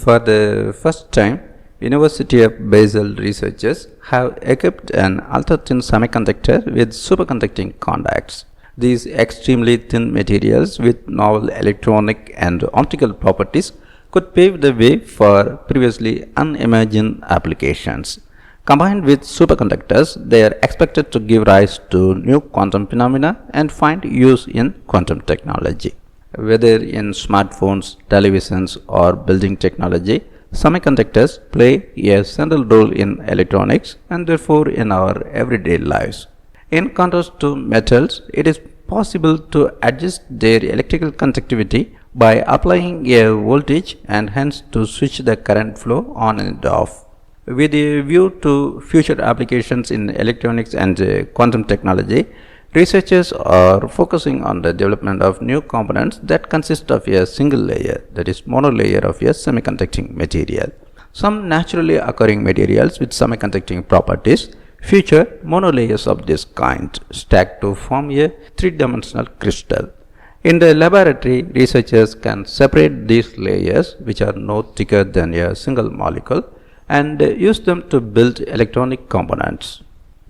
For the first time, University of Basel researchers have equipped an ultra-thin semiconductor with superconducting contacts. These extremely thin materials with novel electronic and optical properties could pave the way for previously unimagined applications. Combined with superconductors, they are expected to give rise to new quantum phenomena and find use in quantum technology. Whether in smartphones, televisions, or building technology, semiconductors play a central role in electronics and therefore in our everyday lives. In contrast to metals, it is possible to adjust their electrical conductivity by applying a voltage and hence to switch the current flow on and off. With a view to future applications in electronics and quantum technology, researchers are focusing on the development of new components that consist of a single layer, that is monolayer of a semiconducting material. Some naturally occurring materials with semiconducting properties feature monolayers of this kind stacked to form a three-dimensional crystal. In the laboratory, researchers can separate these layers, which are no thicker than a single molecule, and use them to build electronic components.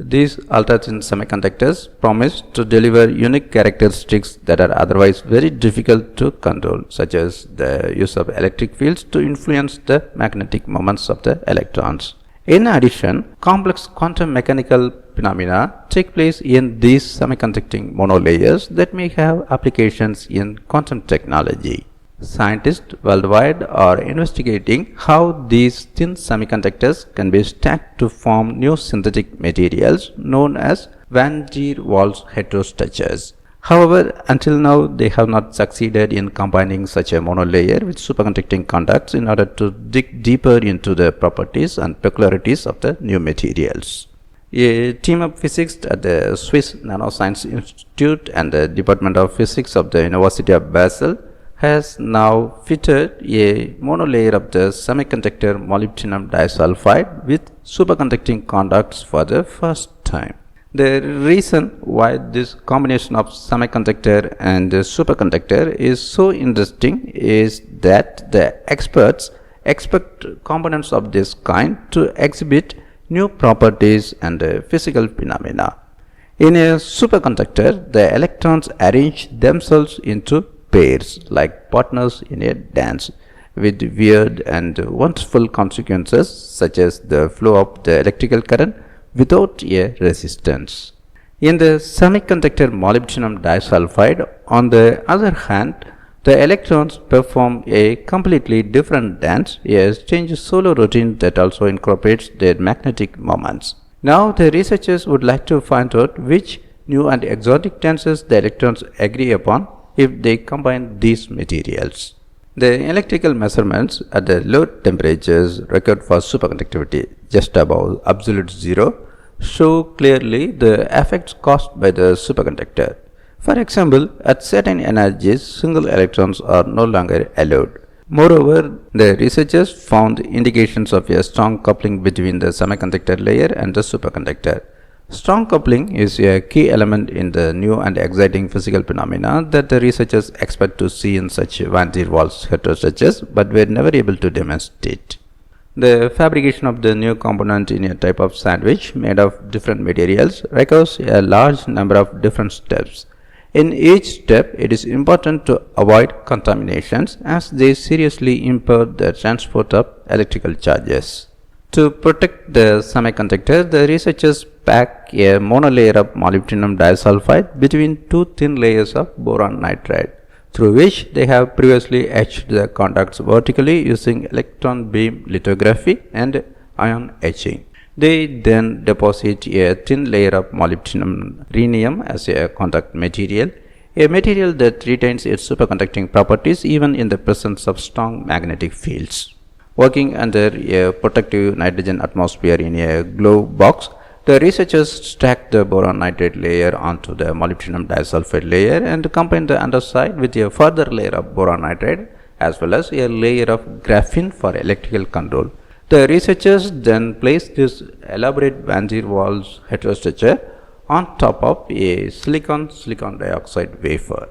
These ultra-thin semiconductors promise to deliver unique characteristics that are otherwise very difficult to control, such as the use of electric fields to influence the magnetic moments of the electrons. In addition, complex quantum mechanical phenomena take place in these semiconducting monolayers that may have applications in quantum technology. Scientists worldwide are investigating how these thin semiconductors can be stacked to form new synthetic materials known as Van der Waals heterostructures. However, until now they have not succeeded in combining such a monolayer with superconducting contacts in order to dig deeper into the properties and peculiarities of the new materials. A team of physicists at the Swiss Nanoscience Institute and the Department of Physics of the University of Basel has now fitted a monolayer of the semiconductor molybdenum disulfide with superconducting contacts for the first time. The reason why this combination of semiconductor and superconductor is so interesting is that the experts expect components of this kind to exhibit new properties and physical phenomena. In a superconductor, the electrons arrange themselves into pairs like partners in a dance, with weird and wonderful consequences such as the flow of the electrical current without a resistance. In the semiconductor molybdenum disulfide, on the other hand, the electrons perform a completely different dance, a strange solo routine that also incorporates their magnetic moments. Now the researchers would like to find out which new and exotic dances the electrons agree upon if they combine these materials. The electrical measurements at the low temperatures record for superconductivity just above absolute zero show clearly the effects caused by the superconductor. For example, at certain energies, single electrons are no longer allowed. Moreover, the researchers found indications of a strong coupling between the semiconductor layer and the superconductor. Strong coupling is a key element in the new and exciting physical phenomena that the researchers expect to see in such Van der Waals heterostructures but were never able to demonstrate. The fabrication of the new component in a type of sandwich made of different materials requires a large number of different steps. In each step, it is important to avoid contaminations as they seriously impair the transport of electrical charges. To protect the semiconductor, the researchers pack a monolayer of molybdenum disulfide between two thin layers of boron nitride, through which they have previously etched the contacts vertically using electron beam lithography and ion etching. They then deposit a thin layer of molybdenum rhenium as a contact material, a material that retains its superconducting properties even in the presence of strong magnetic fields. Working under a protective nitrogen atmosphere in a glove box, the researchers stack the boron nitride layer onto the molybdenum disulfide layer and combine the underside with a further layer of boron nitride as well as a layer of graphene for electrical control. The researchers then place this elaborate Van der Waals heterostructure on top of a silicon dioxide wafer.